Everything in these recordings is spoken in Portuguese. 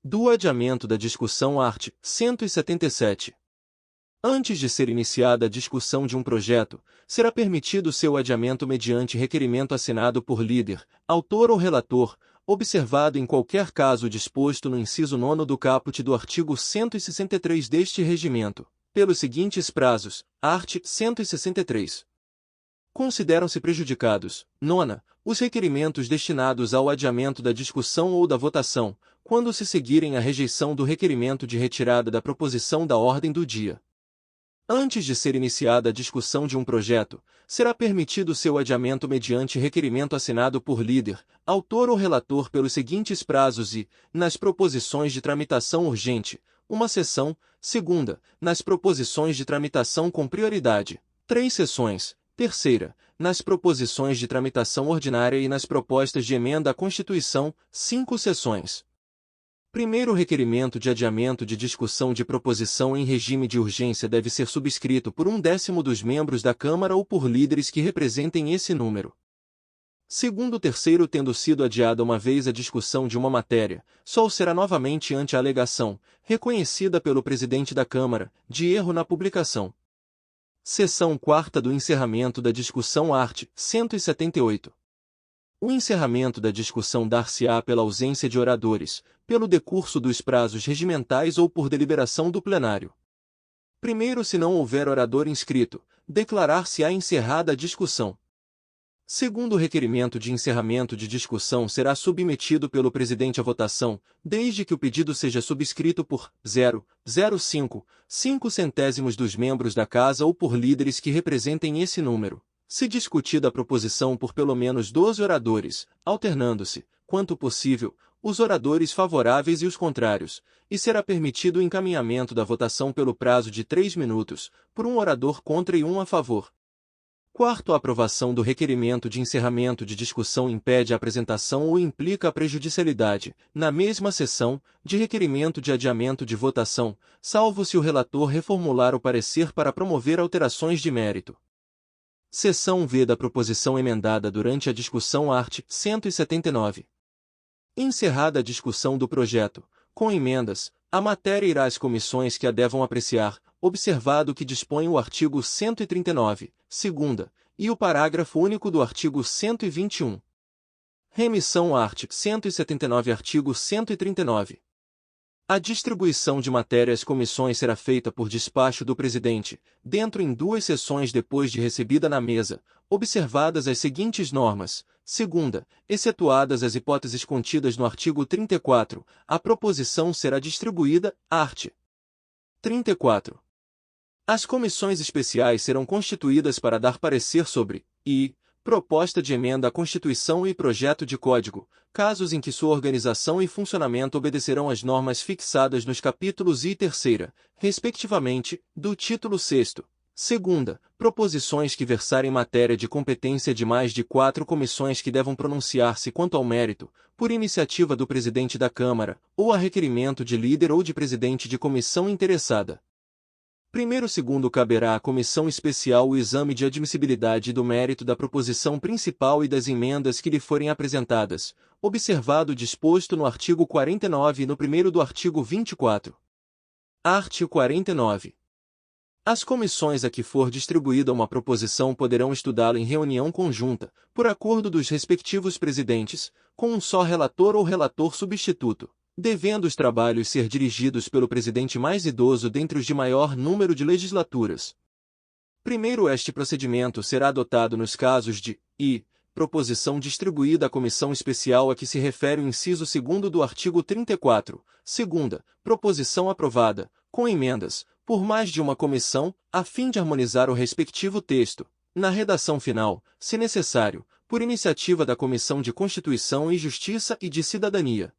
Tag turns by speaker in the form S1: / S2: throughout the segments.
S1: Do adiamento da discussão art. 177. Antes de ser iniciada a discussão de um projeto, será permitido seu adiamento mediante requerimento assinado por líder, autor ou relator, observado em qualquer caso disposto no inciso 9º do caput do artigo 163 deste regimento, pelos seguintes prazos, art. 163. Consideram-se prejudicados, nona, os requerimentos destinados ao adiamento da discussão ou da votação, quando se seguirem a rejeição do requerimento de retirada da proposição da ordem do dia. Antes de ser iniciada a discussão de um projeto, será permitido seu adiamento mediante requerimento assinado por líder, autor ou relator pelos seguintes prazos e, nas proposições de tramitação urgente, uma sessão, segunda, nas proposições de tramitação com prioridade, 3 sessões, terceira, nas proposições de tramitação ordinária e nas propostas de emenda à Constituição, 5 sessões. Primeiro requerimento de adiamento de discussão de proposição em regime de urgência deve ser subscrito por 1/10 dos membros da Câmara ou por líderes que representem esse número. Segundo o terceiro, tendo sido adiada uma vez a discussão de uma matéria, só o será novamente ante a alegação, reconhecida pelo presidente da Câmara, de erro na publicação. Seção 4ª do encerramento da discussão art. 178. O encerramento da discussão dar-se-á pela ausência de oradores, pelo decurso dos prazos regimentais ou por deliberação do plenário. Primeiro, se não houver orador inscrito, declarar-se-á encerrada a discussão. Segundo requerimento de encerramento de discussão será submetido pelo presidente à votação, desde que o pedido seja subscrito por 0,05 centésimos dos membros da Casa ou por líderes que representem esse número. Se discutida a proposição por pelo menos 12 oradores, alternando-se, quanto possível, os oradores favoráveis e os contrários, e será permitido o encaminhamento da votação pelo prazo de 3 minutos, por um orador contra e um a favor. Quarto, a aprovação do requerimento de encerramento de discussão impede a apresentação ou implica a prejudicialidade, na mesma sessão, de requerimento de adiamento de votação, salvo se o relator reformular o parecer para promover alterações de mérito. Seção V da proposição emendada durante a discussão art. 179. Encerrada a discussão do projeto, com emendas, a matéria irá às comissões que a devam apreciar, observado o que dispõe o artigo 139, segunda, e o parágrafo único do artigo 121. Remissão art. 179 Artigo 139. A distribuição de matéria às comissões será feita por despacho do presidente, dentro em 2 sessões depois de recebida na mesa, observadas as seguintes normas. Segunda, excetuadas as hipóteses contidas no artigo 34, a proposição será distribuída, art. 34. As comissões especiais serão constituídas para dar parecer sobre, proposta de emenda à Constituição e projeto de código, casos em que sua organização e funcionamento obedecerão às normas fixadas nos capítulos I e III, respectivamente, do título 6º. Segunda, proposições que versarem matéria de competência de mais de 4 comissões que devam pronunciar-se quanto ao mérito, por iniciativa do presidente da Câmara, ou a requerimento de líder ou de presidente de comissão interessada. Primeiro, segundo, caberá à comissão especial o exame de admissibilidade do mérito da proposição principal e das emendas que lhe forem apresentadas, observado o disposto no artigo 49 e no primeiro do artigo 24. Art. 49. As comissões a que for distribuída uma proposição poderão estudá-la em reunião conjunta, por acordo dos respectivos presidentes, com um só relator ou relator substituto, devendo os trabalhos ser dirigidos pelo presidente mais idoso dentre os de maior número de legislaturas. Primeiro, este procedimento será adotado nos casos de proposição distribuída à comissão especial a que se refere o inciso 2º do artigo 34, segunda, proposição aprovada, com emendas, por mais de uma comissão, a fim de harmonizar o respectivo texto, na redação final, se necessário, por iniciativa da Comissão de Constituição e Justiça e de Cidadania.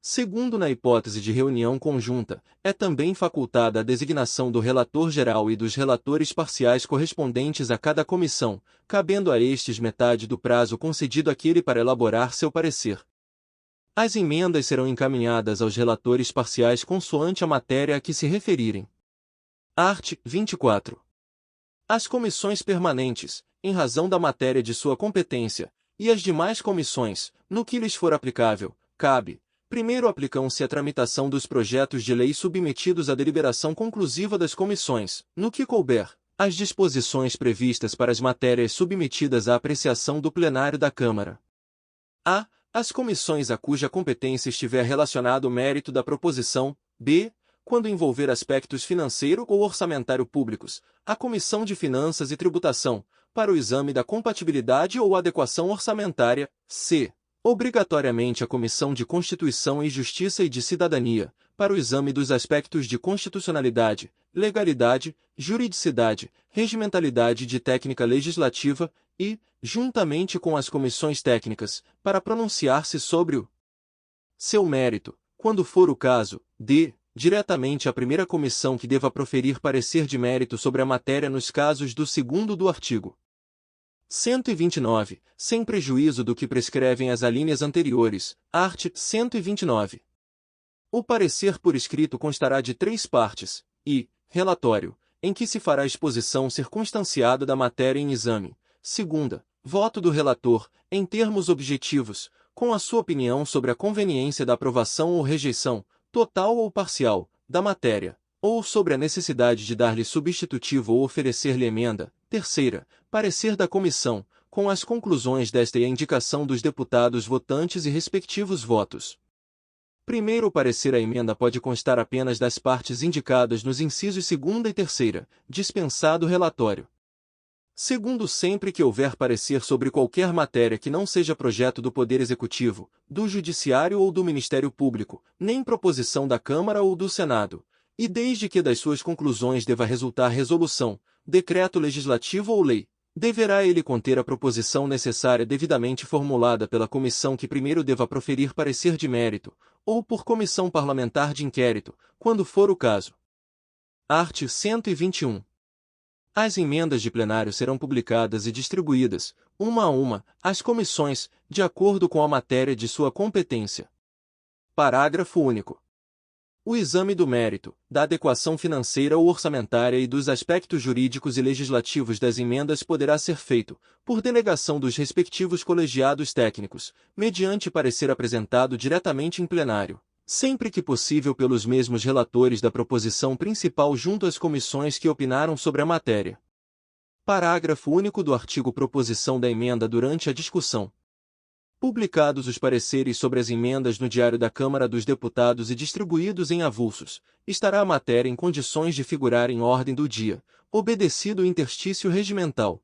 S1: Segundo, na hipótese de reunião conjunta, é também facultada a designação do relator geral e dos relatores parciais correspondentes a cada comissão, cabendo a estes metade do prazo concedido àquele para elaborar seu parecer. As emendas serão encaminhadas aos relatores parciais consoante a matéria a que se referirem. Art. 24. As comissões permanentes, em razão da matéria de sua competência, e as demais comissões, no que lhes for aplicável, cabe, Primeiro aplicam-se à tramitação dos projetos de lei submetidos à deliberação conclusiva das comissões, no que couber, as disposições previstas para as matérias submetidas à apreciação do plenário da Câmara. A. As comissões a cuja competência estiver relacionado o mérito da proposição. B. Quando envolver aspectos financeiro ou orçamentário públicos, a Comissão de Finanças e Tributação, para o exame da compatibilidade ou adequação orçamentária. C. Obrigatoriamente a Comissão de Constituição e Justiça e de Cidadania, para o exame dos aspectos de constitucionalidade, legalidade, juridicidade, regimentalidade de técnica legislativa e, juntamente com as comissões técnicas, para pronunciar-se sobre o seu mérito, quando for o caso. D. Diretamente a primeira comissão que deva proferir parecer de mérito sobre a matéria nos casos do 2º do artigo 129, sem prejuízo do que prescrevem as alíneas anteriores, art. 129. O parecer por escrito constará de 3 partes, e, relatório, em que se fará exposição circunstanciada da matéria em exame. Segunda, voto do relator, em termos objetivos, com a sua opinião sobre a conveniência da aprovação ou rejeição, total ou parcial, da matéria, ou sobre a necessidade de dar-lhe substitutivo ou oferecer-lhe emenda. Terceira, parecer da comissão, com as conclusões desta e a indicação dos deputados votantes e respectivos votos. Primeiro, o parecer à emenda pode constar apenas das partes indicadas nos incisos 2ª e 3ª, dispensado o relatório. Segundo, sempre que houver parecer sobre qualquer matéria que não seja projeto do Poder Executivo, do Judiciário ou do Ministério Público, nem proposição da Câmara ou do Senado, e desde que das suas conclusões deva resultar resolução, decreto legislativo ou lei, deverá ele conter a proposição necessária devidamente formulada pela comissão que primeiro deva proferir parecer de mérito, ou por comissão parlamentar de inquérito, quando for o caso. Art. 121. As emendas de plenário serão publicadas e distribuídas, uma a uma, às comissões, de acordo com a matéria de sua competência. Parágrafo único. O exame do mérito, da adequação financeira ou orçamentária e dos aspectos jurídicos e legislativos das emendas poderá ser feito, por delegação dos respectivos colegiados técnicos, mediante parecer apresentado diretamente em plenário, sempre que possível pelos mesmos relatores da proposição principal junto às comissões que opinaram sobre a matéria. Parágrafo único do artigo. Proposição da emenda durante a discussão. Publicados os pareceres sobre as emendas no Diário da Câmara dos Deputados e distribuídos em avulsos, estará a matéria em condições de figurar em ordem do dia, obedecido o interstício regimental.